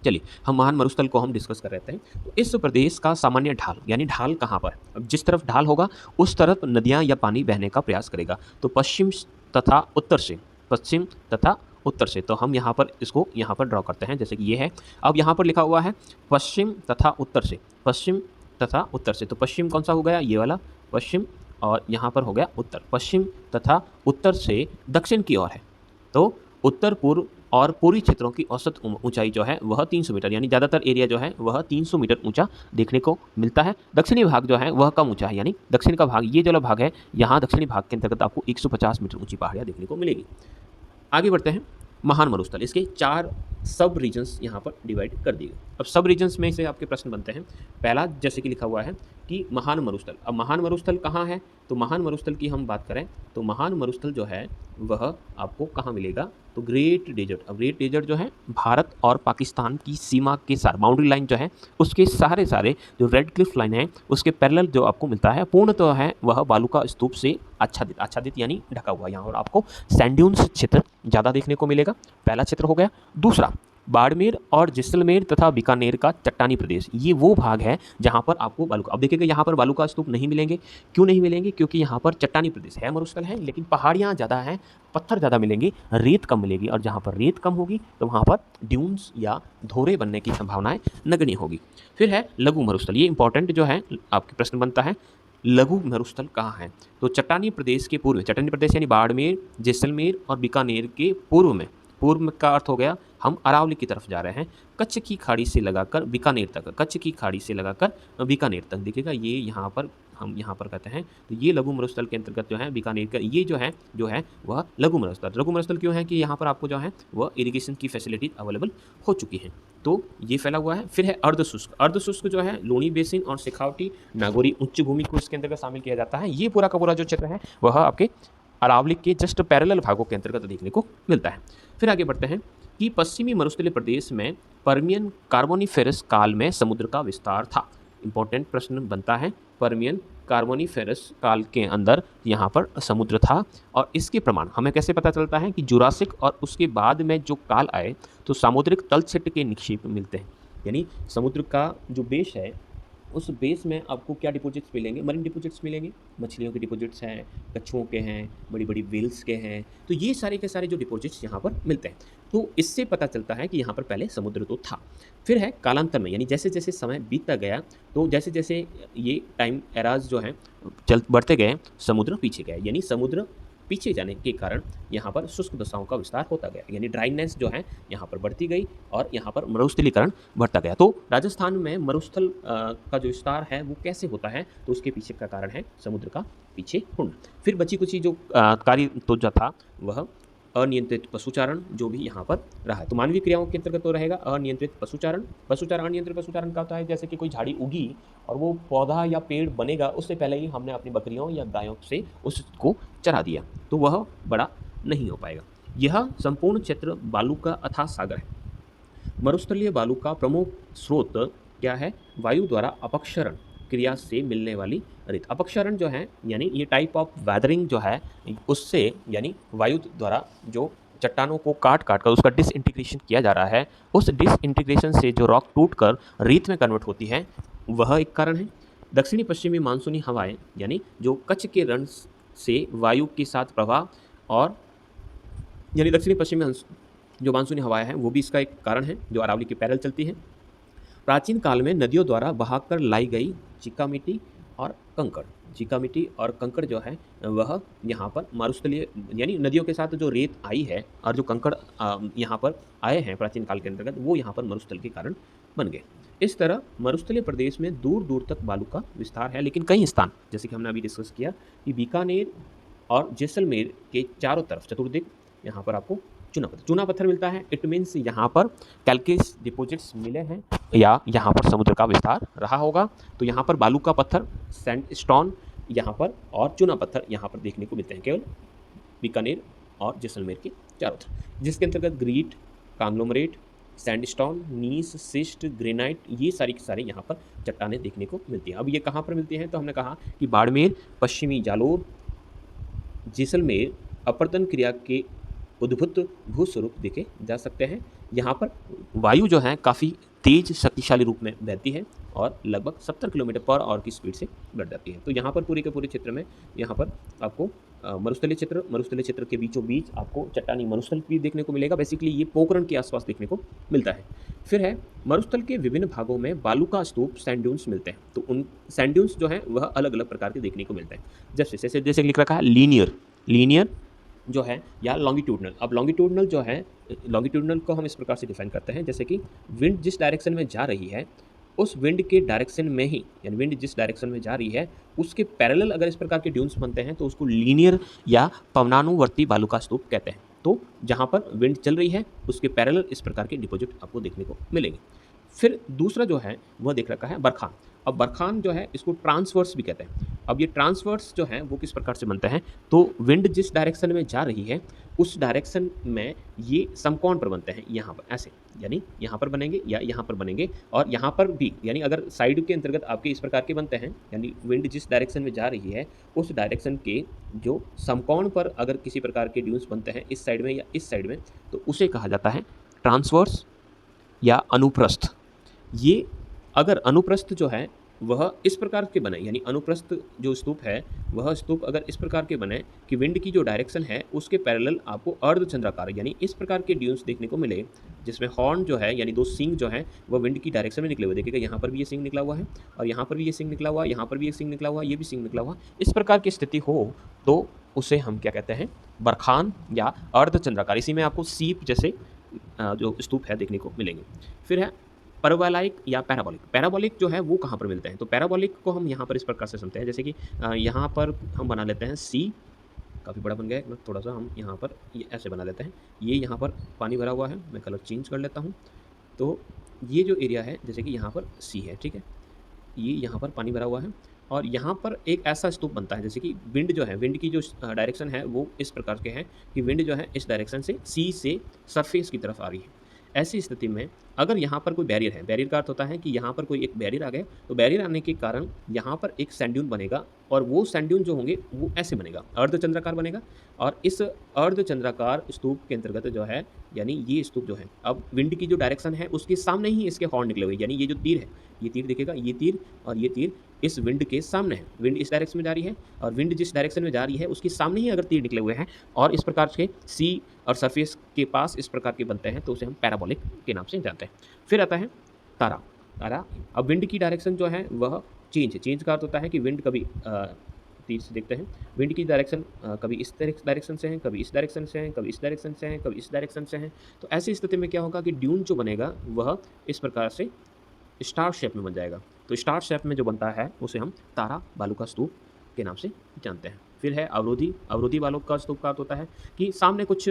चलिए हम महान मरुस्थल को हम डिस्कस कर रहे थे। तो इस प्रदेश का सामान्य ढाल, यानी ढाल कहाँ पर, अब जिस तरफ ढाल होगा उस तरफ नदियाँ या पानी बहने का प्रयास करेगा। तो पश्चिम तथा उत्तर से, पश्चिम तथा उत्तर से, तो हम यहाँ पर इसको यहाँ पर ड्रॉ करते हैं, जैसे कि ये है। अब यहाँ पर लिखा हुआ है पश्चिम तथा उत्तर से, पश्चिम तथा उत्तर से। तो पश्चिम कौन सा हो गया, ये वाला पश्चिम, और यहाँ पर हो गया उत्तर। पश्चिम तथा उत्तर से दक्षिण की ओर है, तो उत्तर पूर्व और पूर्वी क्षेत्रों की औसत ऊंचाई जो है वह 300 मीटर, यानी ज़्यादातर एरिया जो है वह 300 मीटर ऊंचा देखने को मिलता है। दक्षिणी भाग जो है वह कम ऊंचा है, यानी दक्षिण का भाग, ये जो भाग है यहाँ दक्षिणी भाग के अंतर्गत आपको 150 मीटर ऊंची पहाड़ियाँ देखने को मिलेगी। आगे बढ़ते हैं। महान मरुस्थल, इसके 4 सब रीजन्स यहाँ पर डिवाइड कर दिए गए। अब सब रीजन्स में से आपके प्रश्न बनते हैं। पहला जैसे कि लिखा हुआ है कि महान मरुस्थल। अब महान मरुस्थल कहाँ है, तो महान मरुस्थल की हम बात करें तो महान मरुस्थल जो है वह आपको कहाँ मिलेगा, तो तो ग्रेट डेजर्ट, अब ग्रेट डेजर्ट जो है भारत और पाकिस्तान की सीमा के साथ बाउंड्री लाइन जो है उसके सारे जो रेड क्लिफ लाइन है उसके पैरेलल जो आपको मिलता है पूर्णतः है वह बालू का स्तूप से आच्छादित यानी ढका हुआ। यहाँ पर आपको सैंड ड्यून्स क्षेत्र ज़्यादा देखने को मिलेगा, पहला क्षेत्र हो गया। दूसरा, बाड़मेर और जैसलमेर तथा बीकानेर का चट्टानी प्रदेश, ये वो भाग है जहाँ पर आपको बालू का, अब देखिएगा यहाँ पर बालू का स्तूप नहीं मिलेंगे। क्यों नहीं मिलेंगे? क्योंकि यहाँ पर चट्टानी प्रदेश है, मरुस्थल है, लेकिन पहाड़ियाँ ज़्यादा हैं, पत्थर ज़्यादा मिलेंगे, रेत कम मिलेगी, और जहाँ पर रेत कम होगी तो वहाँ पर ड्यून्स या धोरे बनने की संभावनाएं नगण्य होगी। फिर है लघु मरुस्थल, ये इंपॉर्टेंट जो है आपके प्रश्न बनता है, लघु मरुस्थल कहाँ है? तो चट्टानी प्रदेश के पूर्व, चट्टानी प्रदेश यानी बाड़मेर, जैसलमेर और बीकानेर के पूर्व में, पूर्व का अर्थ हो गया हम अरावली की तरफ जा रहे हैं, कच्छ की खाड़ी से लगाकर बीकानेर तक, कच्छ की खाड़ी से लगाकर बीकानेर तक देखिएगा, ये यहाँ पर हम यहाँ पर कहते हैं। तो ये लघु मरुस्थल के अंतर्गत जो है बीकानेर का ये जो है वह लघु मरुस्थल। लघु मरुस्थल क्यों है? कि यहाँ पर आपको जो है वह इरिगेशन की फैसिलिटी अवेलेबल हो चुकी है, तो ये फैला हुआ है। फिर है अर्धशुष्क, अर्धशुष्क जो है लूनी बेसिन और शेखावटी नागौरी उच्च भूमि को इसके अंतर्गत शामिल किया जाता है। ये पूरा का पूरा जो क्षेत्र है वह आपके अरावली के जस्ट पैरेलल भागों के अंतर्गत देखने को मिलता है। फिर आगे बढ़ते हैं कि पश्चिमी मरुस्थलीय प्रदेश में पर्मियन कार्बोनिफेरस काल में समुद्र का विस्तार था। इंपॉर्टेंट प्रश्न बनता है, पर्मियन कार्बोनिफेरस काल के अंदर यहाँ पर समुद्र था, और इसके प्रमाण हमें कैसे पता चलता है कि जुरासिक और उसके बाद में जो काल आए तो सामुद्रिक तल क्षेत्र के निक्षेप मिलते हैं, यानी समुद्र का जो बेस है उस बेस में आपको क्या डिपॉजिट्स मिलेंगे? मरीन डिपॉजिट्स मिलेंगे, मछलियों के डिपॉजिट्स हैं, कछुओं के हैं, बड़ी बड़ी व्हेल्स के हैं, तो ये सारे के सारे जो डिपॉजिट्स यहाँ पर मिलते हैं, तो इससे पता चलता है कि यहाँ पर पहले समुद्र तो था। फिर है कालांतर में, यानी जैसे जैसे समय बीतता गया तो जैसे जैसे ये टाइम एराज जो है बढ़ते गए, समुद्र पीछे गए, यानी समुद्र पीछे जाने के कारण यहाँ पर शुष्क दशाओं का विस्तार होता गया, यानी ड्राइनेस जो है यहाँ पर बढ़ती गई और यहाँ पर मरुस्थलीकरण बढ़ता गया। तो राजस्थान में मरुस्थल का जो विस्तार है वो कैसे होता है? तो उसके पीछे का कारण है समुद्र का पीछे होना। फिर बची कुछ जो कार्य तो जो था वह अनियंत्रित पशुचारण जो भी यहाँ पर रहा है, तो मानवीय क्रियाओं के अंतर्गत तो रहेगा अनियंत्रित पशुचारण। अनियंत्रित पशुचारण का होता है जैसे कि कोई झाड़ी उगी और वो पौधा या पेड़ बनेगा उससे पहले ही हमने अपनी बकरियों या गायों से उसको चरा दिया, तो वह बड़ा नहीं हो पाएगा। यह संपूर्ण क्षेत्र बालू का अथाह सागर है। मरुस्थलीय बालू का प्रमुख स्रोत क्या है? वायु द्वारा अपक्षरण क्रिया से मिलने वाली रेत। अपक्षरण जो है यानी ये टाइप ऑफ वेदरिंग जो है उससे, यानी वायु द्वारा जो चट्टानों को काट कर उसका डिसइंटीग्रेशन किया जा रहा है, उस डिसइंटीग्रेशन से जो रॉक टूटकर रेत में कन्वर्ट होती है वह एक कारण है। दक्षिणी पश्चिमी मानसूनी हवाएं, यानी जो कच्छ के रण से वायु के साथ प्रवाह, और यानी दक्षिणी पश्चिमी जो मानसूनी हवाएं हैं वो भी इसका एक कारण है जो अरावली के पैरेलल चलती है। प्राचीन काल में नदियों द्वारा बहाकर लाई गई चिका मिट्टी और कंकड़, चिका मिट्टी और कंकड़ जो है वह यहाँ पर मरुस्थलीय, यानी नदियों के साथ जो रेत आई है और जो कंकड़ यहाँ पर आए हैं प्राचीन काल के अंतर्गत, वो यहाँ पर मरुस्थल के कारण बन गए। इस तरह मरुस्थलीय प्रदेश में दूर दूर तक बालू का विस्तार है, लेकिन कई स्थान जैसे कि हमने अभी डिस्कस किया कि बीकानेर और जैसलमेर के चारों तरफ चतुर्दिक यहाँ पर आपको चूना पत्थर मिलता है। इट मीन्स यहाँ पर कैल्केस डिपॉजिट्स मिले हैं या यहाँ पर समुद्र का विस्तार रहा होगा। तो यहाँ पर बालू का पत्थर, सैंडस्टोन यहाँ पर और चूना पत्थर यहाँ पर देखने को मिलते हैं केवल बीकानेर और जैसलमेर के चारों तरफ, जिसके अंतर्गत ग्रीट, कांग्लोमरेट, सैंडस्टोन, नीस, सिस्ट, ग्रेनाइट, ये सारी की सारी यहाँ पर चट्टानें देखने को मिलती हैं। अब ये कहाँ पर मिलती हैं? तो हमने कहा कि बाड़मेर, पश्चिमी जालोर, जैसलमेर अपरदन क्रिया के उद्भूत भूस्वरूप देखे जा सकते हैं। यहाँ पर वायु जो है काफ़ी तेज शक्तिशाली रूप में बहती है और लगभग 70 किलोमीटर पर आवर की स्पीड से बढ़ जाती है। तो यहाँ पर पूरे के पूरे क्षेत्र में यहाँ पर आपको मरुस्थलीय क्षेत्र के बीचों बीच आपको चट्टानी मरुस्थल भी देखने को मिलेगा। बेसिकली ये पोखरण के आसपास देखने को मिलता है। फिर है मरुस्थल के विभिन्न भागों में बालू का स्तूप सैंड ड्यून्स मिलते हैं। तो उन सैंड ड्यून्स जो है वह अलग अलग प्रकार के देखने को मिलते हैं। जैसे लिख रखा है लीनियर जो है या लॉन्गिट्यूडनल। अब लॉन्गिट्यूडनल जो है, लॉन्गिट्यूडनल को हम इस प्रकार से डिफाइन करते हैं जैसे कि विंड जिस डायरेक्शन में जा रही है उस विंड के डायरेक्शन में ही, यानी विंड जिस डायरेक्शन में जा रही है उसके पैरेलल अगर इस प्रकार के ड्यून्स बनते हैं तो उसको लीनियर या पवनानुवर्ती बालू का स्तूप कहते हैं। तो जहाँ पर विंड चल रही है उसके पैरेलल इस प्रकार के डिपॉजिट आपको देखने को मिलेंगे। फिर दूसरा जो है वह देख रखा है बरखा। अब बरखान जो है इसको ट्रांसवर्स भी कहते हैं। अब ये ट्रांसवर्स जो है वो किस प्रकार से बनते हैं, तो विंड जिस डायरेक्शन में जा रही है उस डायरेक्शन में ये समकोण पर बनते हैं, यहाँ पर ऐसे, यानी यहाँ पर बनेंगे या यहाँ पर बनेंगे, और यहाँ पर भी, यानी अगर साइड के अंतर्गत आपके इस प्रकार के बनते हैं, यानी विंड जिस डायरेक्शन में जा रही है उस डायरेक्शन के जो समकोण पर अगर किसी प्रकार के ड्यून्स बनते हैं इस साइड में या इस साइड में, तो उसे कहा जाता है ट्रांसवर्स या अनुप्रस्थ। ये अगर अनुप्रस्थ जो है वह इस प्रकार के बने, यानी अनुप्रस्थ जो स्तूप है वह स्तूप अगर इस प्रकार के बने कि विंड की जो डायरेक्शन है उसके पैरेलल आपको अर्धचंद्राकार यानी इस प्रकार के ड्यून्स देखने को मिले, जिसमें हॉर्न जो है यानी दो सिंग जो है वह विंड की डायरेक्शन में निकले हुए, देखिएगा यहाँ पर भी ये सिंग निकला हुआ है और यहाँ पर भी ये सिंग निकला हुआ है, यहाँ पर भी एक सिंग निकला हुआ है, ये भी सिंग निकला हुआ, इस प्रकार की स्थिति हो तो उसे हम क्या कहते हैं, बरखान या अर्धचंद्राकार। इसी में आपको सीप जैसे जो स्तूप है देखने को मिलेंगे। फिर है परवलयिक या पैराबोलिक। पैराबोलिक जो है वो कहाँ पर मिलते हैं, तो पैराबोलिक को हम यहाँ पर इस प्रकार से समझते हैं, जैसे कि यहाँ पर हम बना लेते हैं सी, काफ़ी बड़ा बन गया है, थोड़ा सा हम यहाँ पर ये ऐसे बना लेते हैं, ये यहाँ पर पानी भरा हुआ है, मैं कलर चेंज कर लेता हूँ, तो ये जो एरिया है जैसे कि यहाँ पर सी है, ठीक है, ये यहाँ पर पानी भरा हुआ है और यहाँ पर एक ऐसा स्तूप बनता है, जैसे कि विंड जो है, विंड की जो डायरेक्शन है वो इस प्रकार के हैं कि विंड जो है इस डायरेक्शन से सी से सरफेस की तरफ आ रही है। ऐसी स्थिति में अगर यहाँ पर कोई बैरियर है, बैरियर का अर्थ होता है कि यहाँ पर कोई एक बैरियर आ गया, तो बैरियर आने के कारण यहाँ पर एक सैंड बनेगा और वो सैंड जो होंगे वो ऐसे बनेगा, अर्धचंद्राकार बनेगा, और इस अर्धचंद्राकार स्तूप के अंतर्गत जो है, यानी ये स्तूप जो है, अब विंड की जो डायरेक्शन है उसके सामने ही इसके हॉर्न निकले हुए, यानी ये जो तीर है, ये तीर दिखेगा, ये तीर और ये तीर इस विंड के सामने है, विंड इस डायरेक्शन में जा रही है और विंड जिस डायरेक्शन में जा रही है उसके सामने ही अगर तीर निकले हुए हैं और इस प्रकार के सी और सरफेस के पास इस प्रकार के बनते हैं, तो उसे हम पैराबोलिक के नाम से जानते हैं। फिर आता है तारा। तारा, अब विंड की डायरेक्शन जो है वह चेंज का अर्थ होता है कि विंड कभी तीर से देखते हैं, विंड की डायरेक्शन कभी इस डायरेक्शन से है, कभी इस डायरेक्शन से है, कभी इस डायरेक्शन से है, कभी इस डायरेक्शन से है, तो ऐसी स्थिति में क्या होगा कि ड्यून जो बनेगा वह इस प्रकार से स्टार शेप में बन जाएगा। तो स्टार शेप में जो बनता है उसे हम तारा बालू का स्तूप के नाम से जानते हैं। फिर है अवरोधी। अवरोधी बालू का स्तूप का अर्थ होता है कि सामने कुछ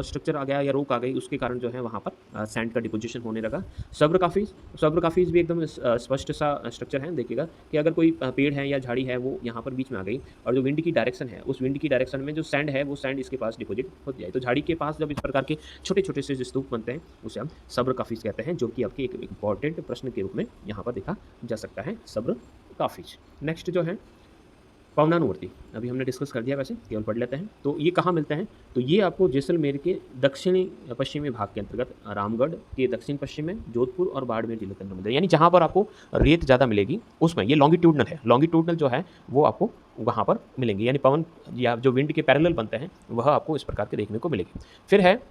स्ट्रक्चर आ गया या रोक आ गई, उसके कारण जो है वहाँ पर सैंड का डिपोजिशन होने लगा। सब्र काफीज भी एकदम स्पष्ट सा स्ट्रक्चर है, देखिएगा कि अगर कोई पेड़ है या झाड़ी है वो यहाँ पर बीच में आ गई और जो विंड की डायरेक्शन है उस विंड की डायरेक्शन में जो सैंड है वो सैंड इसके पास डिपोजिट हो जाए, तो झाड़ी के पास जब इस प्रकार के छोटे छोटे से स्तूप बनते हैं उसे हम सब्र काफीज कहते हैं, जो कि आपके एक इंपॉर्टेंट प्रश्न के रूप में यहाँ पर देखा जा सकता है, सब्र काफीज। नेक्स्ट जो है पवनानुवर्ती, अभी हमने डिस्कस कर दिया, वैसे केवल पढ़ लेते हैं। तो ये कहाँ मिलते हैं, तो ये आपको जैसलमेर के दक्षिणी पश्चिमी भाग के अंतर्गत रामगढ़ के दक्षिण पश्चिम में जोधपुर और बाड़मेर जिले के अंदर मिलते हैं, यानी जहाँ पर आपको रेत ज़्यादा मिलेगी उसमें ये लॉन्गिट्यूडनल है, लॉन्गिट्यूडनल जो है वो आपको वहाँ पर मिलेंगे, यानी पवन या जो विंड के पैरेलल बनते हैं वह आपको इस प्रकार के देखने को मिलेगी। फिर है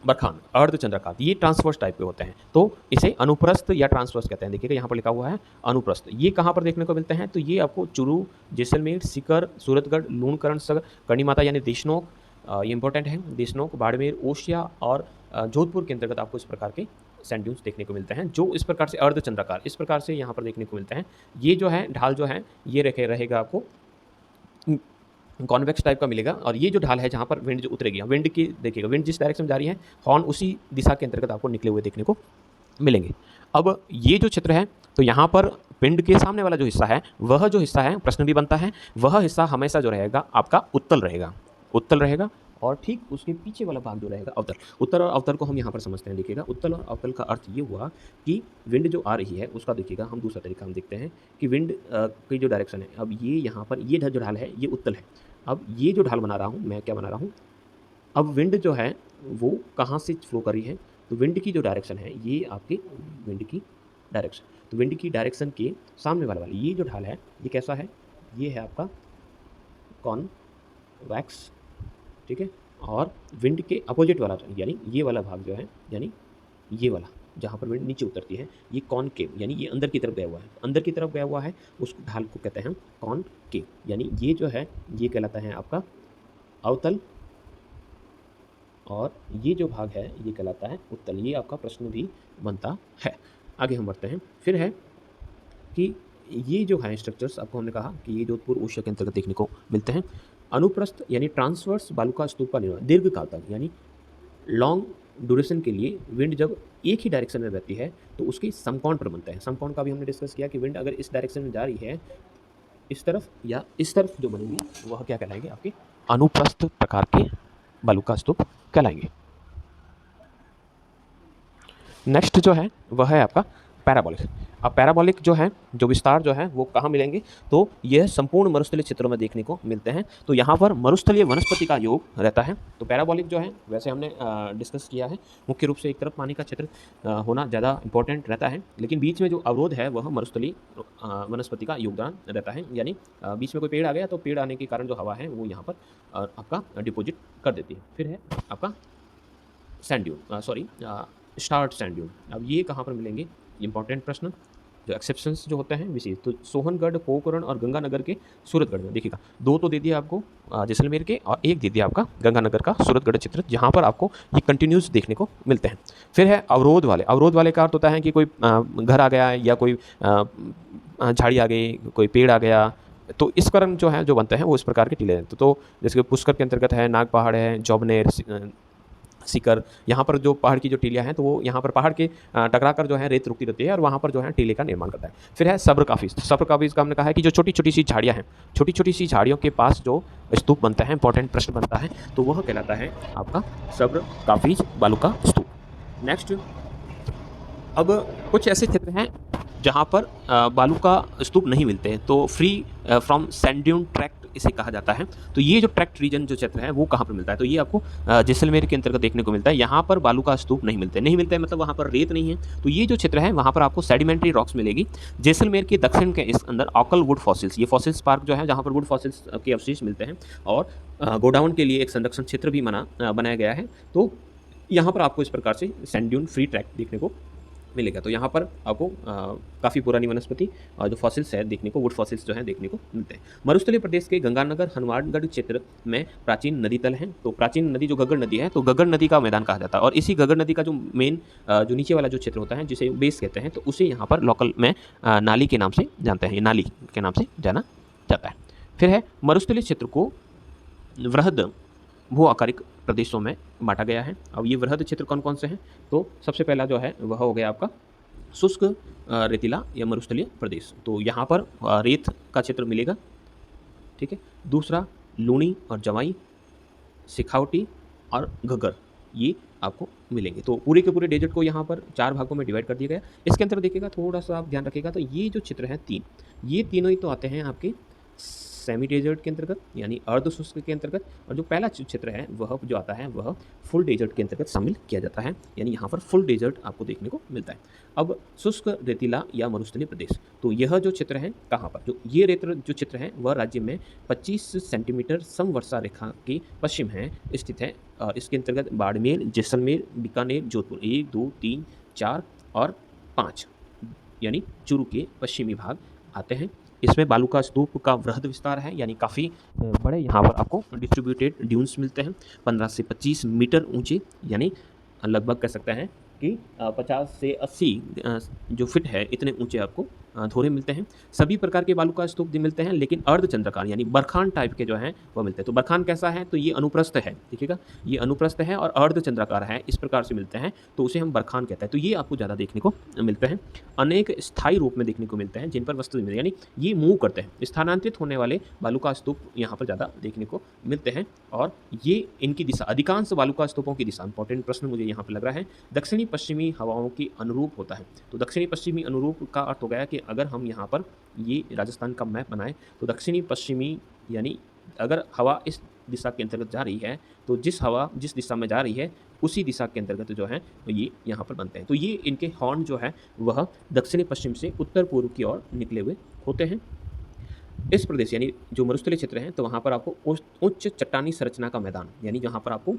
बरखान, अर्धचंद्राकार, ये ट्रांसवर्स टाइप के होते हैं, तो इसे अनुप्रस्थ या ट्रांसवर्स कहते हैं। देखिएगा यहाँ पर लिखा हुआ है अनुप्रस्थ। ये कहाँ पर देखने को मिलते हैं, तो ये आपको चुरू, जैसलमेर, सीकर, सूरतगढ़, लूणकरण, कड़ी माता यानी देशनोक, ये इंपॉर्टेंट है, देशनोक, बाड़मेर, ओशिया और जोधपुर के अंतर्गत आपको इस प्रकार के सैंड ड्यून्स देखने को मिलते हैं, जो इस प्रकार से अर्धचंद्राकार इस प्रकार से यहाँ पर देखने को मिलते हैं। ये जो है ढाल जो है ये रहेगा आपको कॉन्वेक्स टाइप का मिलेगा, और ये जो ढाल है जहाँ पर विंड जो उतरेगी, विंड की देखिएगा, विंड जिस डायरेक्शन में जा रही है हॉर्न उसी दिशा के अंतर्गत आपको निकले हुए देखने को मिलेंगे। अब ये जो चित्र है, तो यहाँ पर विंड के सामने वाला जो हिस्सा है, वह जो हिस्सा है, प्रश्न भी बनता है, वह हिस्सा हमेशा जो रहेगा आपका उत्तल रहेगा, और ठीक उसके पीछे वाला भाग जो रहेगा अवतल। उत्तल और अवतल को हम यहाँ पर समझते हैं, देखिएगा उत्तल और अवतल का अर्थ ये हुआ कि विंड जो आ रही है उसका देखिएगा हम दूसरा तरीका हम देखते हैं कि विंड की जो डायरेक्शन है, अब ये यहाँ पर ये जो ढाल है ये उत्तल है, अब ये जो ढाल बना रहा हूँ मैं, क्या बना रहा हूँ, अब विंड जो है वो कहाँ से फ्लो कर रही है, तो विंड की जो डायरेक्शन है ये आपकी विंड की डायरेक्शन, तो विंड की डायरेक्शन के सामने वाला ये जो ढाल है ये कैसा है, ये है आपका कॉन्वेक्स, ठीक है, और विंड के अपोजिट वाला यानी ये वाला भाग जो है, यानी ये वाला जहाँ पर विंड नीचे उतरती है ये कॉनकेव, यानी ये अंदर की तरफ गया हुआ है, अंदर की तरफ गया हुआ है, उस ढाल को कहते हैं कॉनकेव, यानी ये जो है ये कहलाता है आपका अवतल, और ये जो भाग है ये कहलाता है उत्तल। ये आपका प्रश्न भी बनता है। आगे हम बढ़ते हैं। फिर है कि ये जो है स्ट्रक्चर्स, आपको हमने कहा कि ये जोधपुर ओशिया के अंतर्गत देखने को मिलते हैं। अनुप्रस्थ यानी ट्रांसवर्स बालू का स्तूप का निर्माण दीर्घकाल तक, यानी लॉन्ग ड्यूरेशन के लिए विंड जब एक ही डायरेक्शन में रहती है तो उसके समकोण पर बनता है। समकोण का भी हमने डिस्कस किया कि विंड अगर इस डायरेक्शन में जा रही है, इस तरफ या इस तरफ जो बनेंगे वह क्या कहलाएंगे, आपके अनुप्रस्थ प्रकार के बालू का स्तूप कहलाएंगे। नेक्स्ट जो है वह है आपका पैराबोलिक। अब पैराबोलिक जो है, जो विस्तार जो है वो कहाँ मिलेंगे, तो यह संपूर्ण मरुस्थलीय क्षेत्रों में देखने को मिलते हैं। तो यहाँ पर मरुस्थलीय वनस्पति का योग रहता है। तो पैराबोलिक जो है, वैसे हमने डिस्कस किया है, मुख्य रूप से एक तरफ पानी का क्षेत्र होना ज़्यादा इंपॉर्टेंट रहता है, लेकिन बीच में जो अवरोध है वह मरुस्थलीय वनस्पति का योगदान रहता है। यानी बीच में कोई पेड़ आ गया तो पेड़ आने के कारण जो हवा है वो यहाँ पर आपका डिपोजिट कर देती है। फिर है आपका sand dune, start sand dune. अब ये कहाँ पर मिलेंगे, इंपॉर्टेंट प्रश्न। जो एक्सेप्शंस जो होते हैं विशेष, तो सोहनगढ़, पोखरण और गंगानगर के सूरतगढ़ में देखिएगा, 2 तो दे दिया आपको जैसलमेर के और 1 दे दिया आपका गंगानगर का सूरतगढ़ चित्र, जहाँ पर आपको ये कंटिन्यूस देखने को मिलते हैं। फिर है अवरोध वाले। अवरोध वाले का अर्थ होता है कि कोई घर आ गया या कोई झाड़ी आ गई, कोई पेड़ आ गया, तो इस कारण जो है जो बनते हैं वो इस प्रकार के टीले हैं। तो जैसे कि पुष्कर के अंतर्गत है नाग पहाड़ है, जौबनेर, सीकर, यहाँ पर जो पहाड़ की जो टीलियाँ हैं तो वो यहाँ पर पहाड़ के टकरा कर जो है रेत रुकती रहती है और वहाँ पर जो है टीले का निर्माण करता है। फिर है सब्र काफिज। सब्र काफिज का हमने कहा है कि जो छोटी छोटी सी झाड़ियाँ हैं, छोटी छोटी सी झाड़ियों के पास जो स्तूप बनता है, इंपॉर्टेंट प्रश्न बनता है, तो वह कहलाता है आपका सब्र काफिज बालू का स्तूप। नेक्स्ट, अब कुछ ऐसे क्षेत्र हैं जहाँ पर बालू का स्तूप नहीं मिलते हैं, तो free from sand dune tract इसे कहा जाता है। तो ये जो ट्रैक्ट रीजन जो क्षेत्र है वो कहाँ पर मिलता है, तो ये आपको जैसलमेर के अंतर्गत देखने को मिलता है। यहाँ पर बालू का स्तूप नहीं मिलते हैं मतलब वहाँ पर रेत नहीं है। तो ये जो क्षेत्र है वहाँ पर आपको सेडिमेंट्री रॉक्स मिलेगी। जैसलमेर के दक्षिण के इस अंदर ऑकल वुड फॉसिल्स, ये फॉसिल्स पार्क जो है जहाँ पर वुड फॉसिल्स के अवशेष मिलते हैं और गोडाउन के लिए एक संरक्षण क्षेत्र भी बनाया गया है। तो यहाँ पर आपको इस प्रकार से सैंड ड्यून फ्री ट्रैक्ट देखने को मिलेगा। तो यहाँ पर आपको काफ़ी पुरानी वनस्पति और जो फॉसिल्स है देखने को, वुड फॉसिल्स जो है देखने को मिलते हैं। मरुस्थलीय प्रदेश के गंगानगर हनुमानगढ़ क्षेत्र में प्राचीन नदी तल हैं। तो प्राचीन नदी जो गग्गड़ नदी है, तो गग्गड़ नदी का मैदान कहा जाता है और इसी गग्गड़ नदी का जो मेन जो नीचे वाला जो क्षेत्र होता है जिसे बेस कहते हैं, तो उसे यहाँ पर लोकल में नाली के नाम से जानते हैं, नाली के नाम से जाना जाता है। फिर है मरुस्थलीय क्षेत्र को वृहद भू आकारिक प्रदेशों में बांटा गया है। अब ये वृहद क्षेत्र कौन कौन से हैं, तो सबसे पहला जो है वह हो गया आपका शुष्क रेतीला या मरुस्थलीय प्रदेश। तो यहाँ पर रेत का क्षेत्र मिलेगा, ठीक है। दूसरा लूणी और जवाई, सिखावटी और घग्गर, ये आपको मिलेंगे। तो पूरे के पूरे डेजर्ट को यहाँ पर 4 भागों में डिवाइड कर दिया गया। इसके अंदर देखिएगा, थोड़ा सा आप ध्यान रखिएगा, तो ये जो चित्र हैं 3, ये तीनों ही तो आते हैं आपके सेमी डेजर्ट के अंतर्गत यानी अर्ध शुष्क के अंतर्गत, और जो पहला क्षेत्र है वह जो आता है वह फुल डेजर्ट के अंतर्गत शामिल किया जाता है, यानी यहाँ पर फुल डेजर्ट आपको देखने को मिलता है। अब शुष्क रेतीला या मरुस्थलीय प्रदेश, तो यह जो क्षेत्र है कहाँ पर, जो ये जो क्षेत्र है वह राज्य में 25 सेंटीमीटर समवर्षा रेखा के पश्चिम है स्थित है। और इसके अंतर्गत बाड़मेर, जैसलमेर, बीकानेर, जोधपुर 1, 2, 3, 4 और 5 यानी चूरू के पश्चिमी भाग आते हैं। इसमें बालू का स्तूप का वृहद विस्तार है, यानी काफ़ी बड़े यहाँ पर आपको डिस्ट्रीब्यूटेड ड्यून्स मिलते हैं, 15 से 25 मीटर ऊंचे, यानी लगभग कह सकते हैं कि 50 से 80 जो फिट है इतने ऊंचे आपको धोरे मिलते हैं। सभी प्रकार के बालू का स्तूप भी मिलते हैं, लेकिन अर्धचंद्राकार यानी बरखान टाइप के जो हैं वो मिलते हैं। तो बरखान कैसा है, तो ये अनुप्रस्थ है, देखिएगा ये अनुप्रस्थ है और अर्धचंद्राकार है, इस प्रकार से मिलते हैं, तो उसे हम बरखान कहते हैं। तो ये आपको ज़्यादा देखने को मिलते हैं। अनेक स्थायी रूप में देखने को मिलते हैं जिन पर वस्तु यानी ये मूव करते हैं, स्थानांतरित होने वाले बालू का स्तूप यहाँ पर ज़्यादा देखने को मिलते हैं। और ये इनकी दिशा, अधिकांश बालू का स्तूपों की दिशा, इंपॉर्टेंट प्रश्न मुझे यहाँ पर लग रहा है, दक्षिणी पश्चिमी हवाओं की अनुरूप होता है। तो दक्षिणी पश्चिमी अनुरूप का अर्थ हो गया कि अगर हम यहाँ पर ये राजस्थान का मैप बनाएं तो दक्षिणी पश्चिमी यानी अगर हवा इस दिशा के अंतर्गत जा रही है तो हवा जिस दिशा में जा रही है उसी दिशा के अंतर्गत जो है ये यहाँ पर बनते हैं। तो ये इनके हॉर्न जो है वह दक्षिणी पश्चिम से उत्तर पूर्व की ओर निकले हुए होते हैं। इस प्रदेश यानी जो मरुस्थलीय क्षेत्र है, तो वहाँ पर आपको उच्च चट्टानी संरचना का मैदान यानी जहाँ पर आपको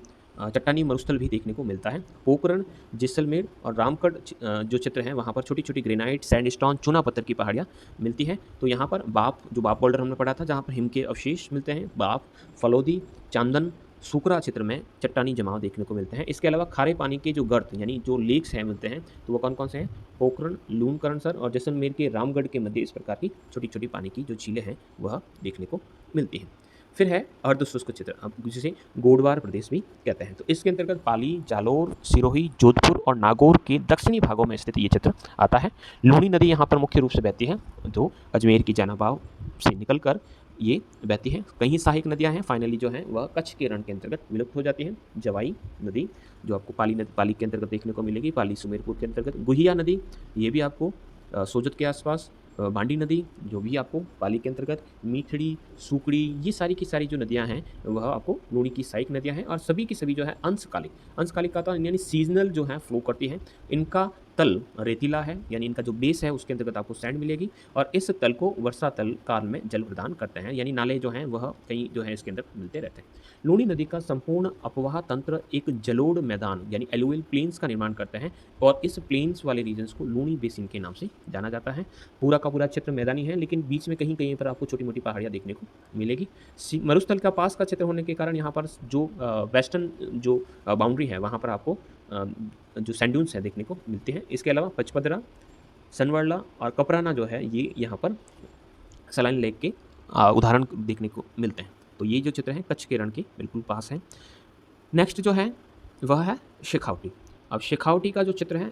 चट्टानी मरुस्थल भी देखने को मिलता है। पोखरण, जैसलमेर और रामगढ़ जो क्षेत्र हैं वहाँ पर छोटी छोटी ग्रेनाइट, सैंडस्टोन, चूना पत्थर की पहाड़ियाँ मिलती हैं। तो यहाँ पर बाप बोल्डर हमने पढ़ा था जहाँ पर हिम के अवशेष मिलते हैं। बाप, फलोदी, चांदन, सुकरा क्षेत्र में चट्टानी जमाव देखने को मिलते हैं। इसके अलावा खारे पानी के जो गर्त यानी जो लेक्स हैं मिलते हैं, तो वो कौन कौन से हैं, पोखरण, लूणकरणसर और जैसलमेर के रामगढ़ के मध्य इस प्रकार की छोटी छोटी पानी की जो झीलें हैं वह देखने को मिलती हैं। फिर है अर्धशुष्क क्षेत्र, अब जिसे गोडवार प्रदेश भी कहते हैं। तो इसके अंतर्गत पाली, जालोर, सिरोही, जोधपुर और नागौर के दक्षिणी भागों में स्थित ये क्षेत्र आता है। लूणी नदी यहाँ पर मुख्य रूप से बहती है, जो अजमेर की जानाबाव से निकलकर ये बहती है। कहीं सहायक नदियाँ हैं, फाइनली जो है वह कच्छ के रण के अंतर्गत विलुप्त हो जाती हैं। जवाई नदी जो आपको पाली के अंतर्गत देखने को मिलेगी, पाली सुमेरपुर के अंतर्गत। गुहिया नदी ये भी आपको सोजत के आसपास। बांडी नदी जो भी आपको पाली के अंतर्गत। मीठड़ी, सूकड़ी, ये सारी की सारी जो नदियां हैं वह आपको लूणी की सहायक नदियां हैं, और सभी की सभी जो है अंशकालिक का यानी सीजनल जो है फ्लो करती हैं। इनका तल रेतीला है, यानी इनका जो बेस है उसके अंतर्गत आपको सैंड मिलेगी, और इस तल को वर्षा तल काल में जल प्रदान करते हैं, यानी नाले जो हैं वह कहीं जो है इसके अंदर मिलते रहते हैं। लूणी नदी का संपूर्ण अपवाह तंत्र एक जलोढ़ मैदान यानी एलुवियल प्लेन्स का निर्माण करते हैं, और इस प्लेन्स वाले रीजन्स को लूणी बेसिन के नाम से जाना जाता है। पूरा का पूरा क्षेत्र मैदानी है, लेकिन बीच में कहीं कहीं पर आपको छोटी मोटी पहाड़ियाँ देखने को मिलेगी। मरुस्थल का पास का क्षेत्र होने के कारण यहाँ पर जो वेस्टर्न जो बाउंड्री है वहाँ पर आपको जो सैंड ड्यून्स है देखने को मिलते हैं। इसके अलावा पचपदरा, सनवर्ला और कपराना जो है ये यहाँ पर सलाइन लेक के उदाहरण देखने को मिलते हैं। तो ये जो चित्र है कच्छ के रण के बिल्कुल पास है। नेक्स्ट जो है वह है शेखावटी। अब शेखावटी का जो चित्र है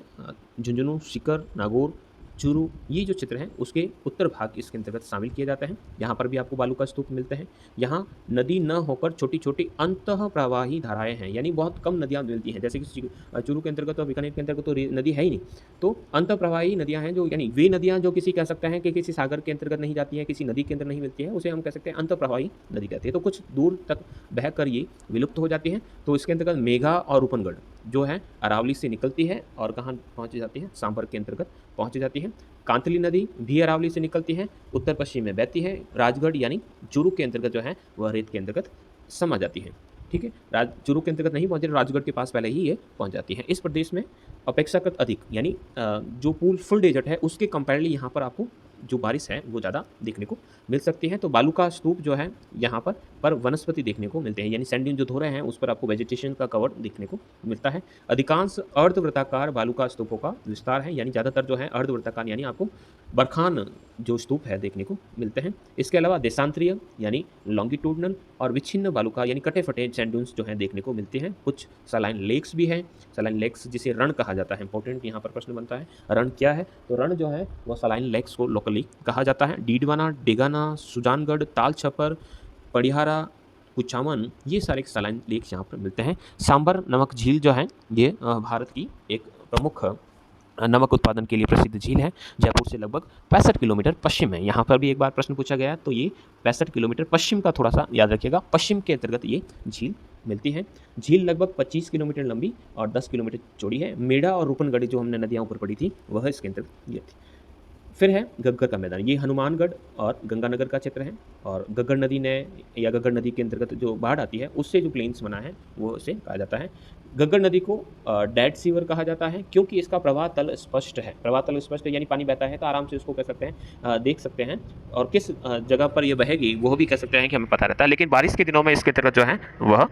झुंझुनू, सीकर, नागौर, चूरू, ये जो चित्र हैं उसके उत्तर भाग इसके अंतर्गत शामिल किए जाते हैं। यहाँ पर भी आपको बालू का स्तूप मिलते हैं। यहाँ नदी न होकर छोटी छोटी अंतः प्रवाही धाराएं हैं, यानी बहुत कम नदियाँ मिलती हैं। जैसे कि चूरू के अंतर्गत और बीकानेर के अंतर्गत तो नदी है ही नहीं, तो अंतः प्रवाही नदियाँ हैं, जो यानी वे नदियाँ जो किसी कह सकते हैं कि किसी सागर के अंतर्गत नहीं जाती है, किसी नदी के अंदर नहीं मिलती है, उसे हम कह सकते हैं अंतः प्रवाही नदी कहते हैं। तो कुछ दूर तक बह कर ये विलुप्त हो जाती हैं। तो इसके अंतर्गत मेघा और रूपनगढ़ जो है अरावली से निकलती है और कहाँ पहुँच जाती है, सांभर के अंतर्गत पहुँच जाती है। कांतली नदी भी अरावली से निकलती है, उत्तर पश्चिम में बहती है। राजगढ़ यानी चूरू के अंतर्गत जो है वह रेत के अंतर्गत समा जाती है। ठीक है, चूरू के अंतर्गत नहीं पहुँचे, राजगढ़ के पास पहले ही ये पहुँच जाती है। इस प्रदेश में अपेक्षाकृत अधिक यानी जो पूल फुल डेजर्ट है उसके कंपेरेटिवली यहाँ पर आपको जो बारिश है वो ज़्यादा देखने को मिल सकती है। तो बालू का स्तूप जो है यहाँ पर वनस्पति देखने को मिलते हैं, यानी सैंड जो धो रहे हैं उस पर आपको वेजिटेशन का कवर देखने को मिलता है। अधिकांश अर्धवृत्ताकार बालू का स्तूपों का विस्तार है, यानी ज़्यादातर जो है अर्धवृत्ताकार यानी आपको बरखान जो स्तूप है देखने को मिलते हैं। इसके अलावा देशांतरीय यानी लॉन्गिट्यूडनल और विच्छिन्न बालू का यानी कटे फटे सैंड ड्यून्स जो हैं देखने को मिलते हैं। कुछ सलाइन लेक्स भी हैं, सलाइन लेक्स जिसे रण कहा जाता है। इंपॉर्टेंट यहाँ पर प्रश्न बनता है रण क्या है, तो रण जो है वह सलाइन लेक्स को लोकली कहा जाता है। डीडवाना, डेगाना, सुजानगढ़, ताल छपर, पड़िहारा, कुचामन, ये सारे सलाइन लेक्स यहाँ पर मिलते हैं। सांबर नमक झील जो है ये भारत की एक प्रमुख नमक उत्पादन के लिए प्रसिद्ध झील है। जयपुर से लगभग 65 किलोमीटर पश्चिम है। यहाँ पर भी एक बार प्रश्न पूछा गया, तो ये 65 किलोमीटर पश्चिम का थोड़ा सा याद रखिएगा, पश्चिम के अंतर्गत ये झील मिलती है। झील लगभग 25 किलोमीटर लंबी और 10 किलोमीटर चौड़ी है। मेढ़ा और रूपनगढ़ जो हमने नदियाँ ऊपर पड़ी थी वह इसके अंतर्गत ये थी। फिर है गग्गर का मैदान, ये हनुमानगढ़ और गंगानगर का क्षेत्र है, और गग्गर नदी ने या गग्गर नदी के अंतर्गत जो बाढ़ आती है उससे जो प्लेन्स बना है वो इसे कहा जाता है। गग्गर नदी को डेड सीवर कहा जाता है क्योंकि इसका प्रवाह तल स्पष्ट है। प्रवाह तल स्पष्ट है यानी पानी बहता है तो आराम से उसको कह सकते हैं देख सकते हैं, और किस जगह पर ये बहेगी वो भी कह सकते हैं कि हमें पता रहता है। लेकिन बारिश के दिनों में इसके अंतर्गत जो है वह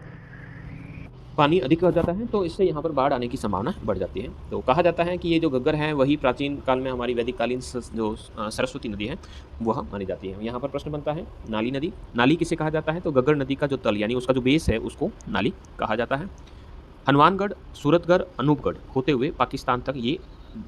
पानी अधिक हो जाता है, तो इससे यहाँ पर बाढ़ आने की संभावना बढ़ जाती है। तो कहा जाता है कि ये जो गग्गर है वही प्राचीन काल में हमारी वैदिक कालीन जो सरस्वती नदी है वह मानी जाती है। यहाँ पर प्रश्न बनता है नाली नदी, नाली किसे कहा जाता है, तो गग्गर नदी का जो तल यानी उसका जो बेस है उसको नाली कहा जाता है। हनुमानगढ़, सूरतगढ़, अनूपगढ़ होते हुए पाकिस्तान तक ये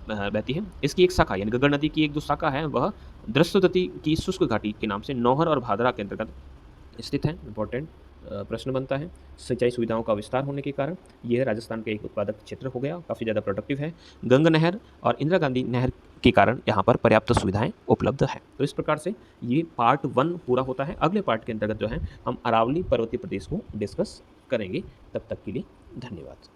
बहती है। इसकी एक शाखा यानी गग्गर नदी की एक जो शाखा है वह दृष्टदती की शुष्क घाटी के नाम से नौहर और भादरा के अंतर्गत स्थित है। इंपॉर्टेंट प्रश्न बनता है। सिंचाई सुविधाओं का विस्तार होने के कारण यह राजस्थान का एक उत्पादक क्षेत्र हो गया, काफ़ी ज़्यादा प्रोडक्टिव है। गंगा नहर और इंदिरा गांधी नहर के कारण यहाँ पर पर्याप्त सुविधाएं उपलब्ध है। तो इस प्रकार से ये पार्ट 1 पूरा होता है। अगले पार्ट के अंतर्गत जो है हम अरावली पर्वतीय प्रदेश को डिस्कस करेंगे। तब तक के लिए धन्यवाद।